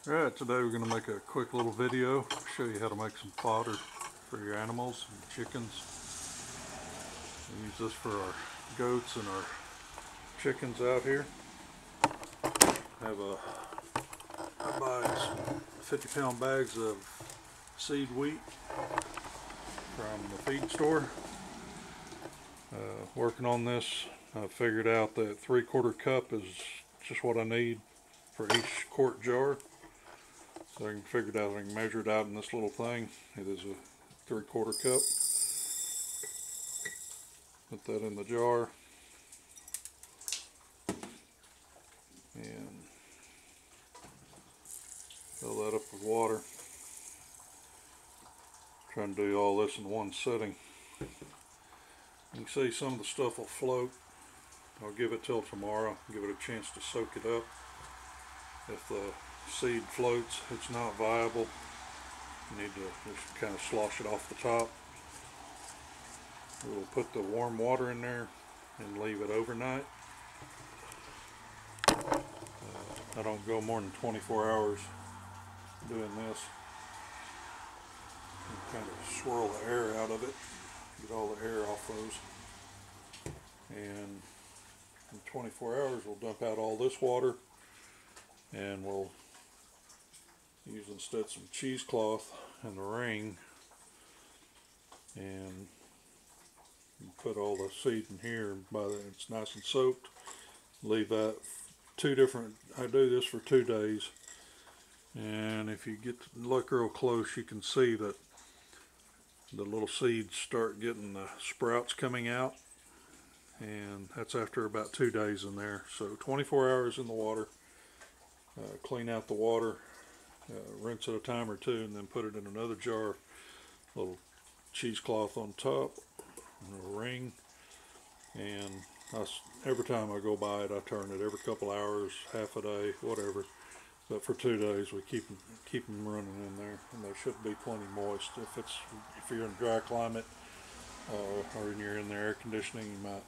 Alright, today we're going to make a quick little video, show you how to make some fodder for your animals and chickens. We use this for our goats and our chickens out here. I buy some 50-pound bags of seed wheat from the feed store. Working on this, I figured out that 3/4 cup is just what I need for each quart jar. So I can figure it out, I can measure it out in this little thing. It is a 3/4 cup. Put that in the jar. And fill that up with water. Trying to do all this in one sitting. You can see some of the stuff will float. I'll give it till tomorrow, give it a chance to soak it up. If the seed floats, it's not viable. You need to just kind of slosh it off the top. We'll put the warm water in there and leave it overnight. I don't go more than 24 hours doing this. And kind of swirl the air out of it, get all the air off those. And in 24 hours we'll dump out all this water, and we'll use instead some cheesecloth and the ring, and put all the seed in here. By then it's nice and soaked. Leave that I do this for 2 days, and if you look real close, you can see that the little seeds start getting the sprouts coming out, and that's after about 2 days in there. So 24 hours in the water. Clean out the water, rinse it a time or two, and then put it in another jar. Little cheesecloth on top, and a ring, and every time I go by it, I turn it every couple hours, half a day, whatever. But for 2 days, we keep them running in there, and they should be plenty moist. If you're in a dry climate, or you're in the air conditioning, you might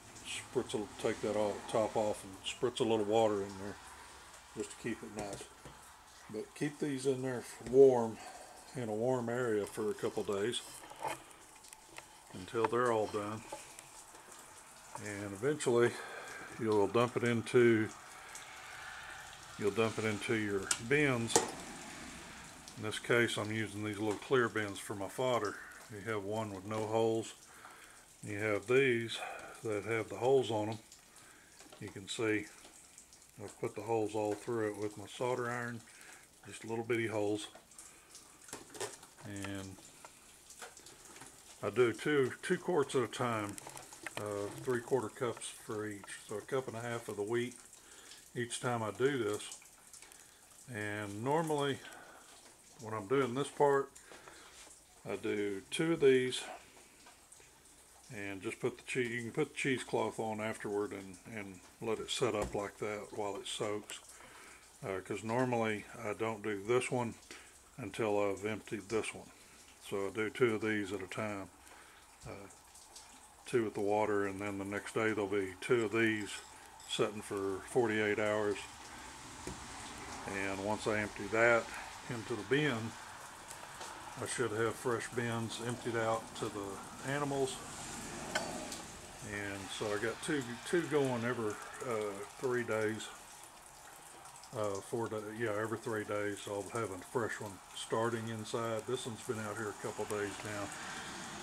take that top off and spritz a little water in there, just to keep it nice. But keep these in there warm, in a warm area for a couple days until they're all done. And eventually you'll dump it into your bins. In this case, I'm using these little clear bins for my fodder. You have one with no holes. You have these that have the holes on them. You can see I've put the holes all through it with my solder iron, just little bitty holes. And I do two quarts at a time, 3/4 cups for each. So 1.5 cups of the wheat each time I do this. And normally when I'm doing this part, I do 2 of these and just put you can put the cheesecloth on afterward and let it set up like that while it soaks. Because normally I don't do this one until I've emptied this one. So I do 2 of these at a time. 2 with the water, and then the next day there'll be 2 of these sitting for 48 hours. And once I empty that into the bin, I should have fresh bins emptied out to the animals. And so I got two going every 3 days. 4 days, yeah, every 3 days I'll have a fresh one starting inside. This one's been out here a couple days now,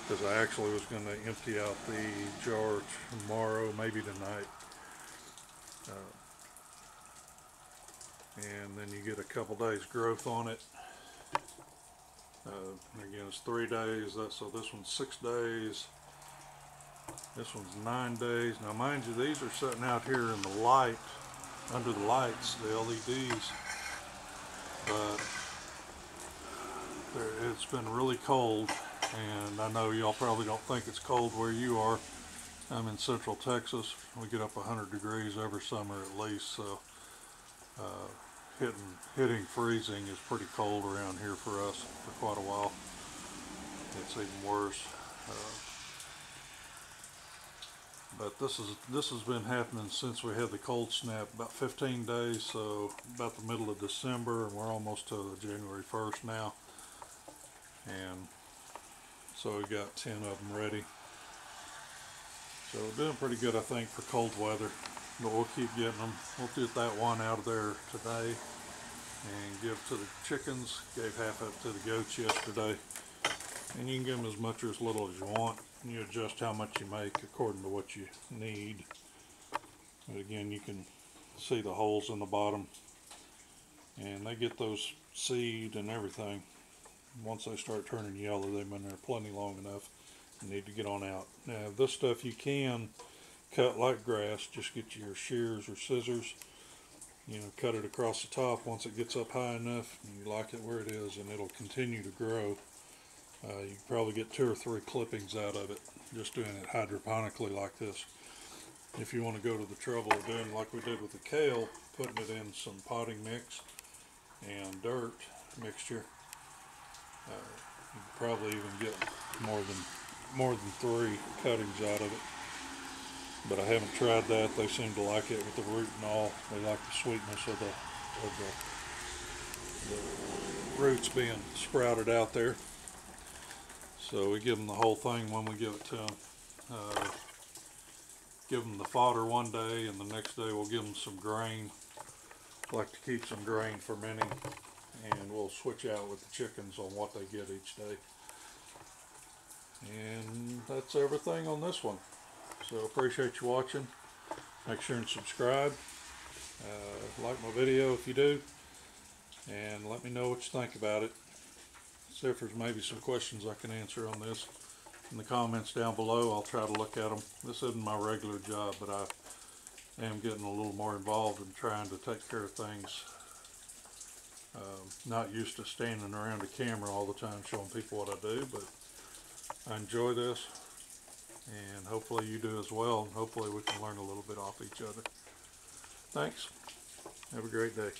because I actually was going to empty out the jar tomorrow, maybe tonight. And then you get a couple days growth on it. Again, it's 3 days. So this one's 6 days. This one's 9 days. Now mind you, these are sitting out here in the light, under the lights, the LEDs. But it's been really cold, and I know y'all probably don't think it's cold where you are. I'm in central Texas. We get up 100 degrees every summer at least, so hitting freezing is pretty cold around here for us for quite a while. It's even worse. But this has been happening since we had the cold snap, about 15 days, so about the middle of December, and we're almost to January 1st now. And so we got 10 of them ready. So we're doing pretty good, I think, for cold weather. But we'll keep getting them. We'll get that one out of there today and give to the chickens. Gave half of it to the goats yesterday. And you can give them as much or as little as you want. You adjust how much you make according to what you need. But again, you can see the holes in the bottom. And they get those seed and everything. Once they start turning yellow, they've been there plenty long enough. You need to get on out. Now, this stuff you can cut like grass. Just get your shears or scissors. You know, cut it across the top once it gets up high enough. And you like it where it is, and it'll continue to grow. You can probably get 2 or 3 clippings out of it, just doing it hydroponically like this. If you want to go to the trouble of doing like we did with the kale, putting it in some potting mix and dirt mixture, you can probably even get more than 3 cuttings out of it. But I haven't tried that. They seem to like it with the root and all. They like the sweetness of the roots being sprouted out there. So we give them the whole thing when we give it to them. Give them the fodder one day, and the next day we'll give them some grain. I like to keep some grain fermenting, and we'll switch out with the chickens on what they get each day. And that's everything on this one. So appreciate you watching. Make sure and subscribe. Like my video if you do, and let me know what you think about it. See if there's maybe some questions I can answer on this in the comments down below. I'll try to look at them. This isn't my regular job, but I am getting a little more involved in trying to take care of things. Not used to standing around a camera all the time showing people what I do, but I enjoy this, and hopefully you do as well, and hopefully we can learn a little bit off each other. Thanks. Have a great day.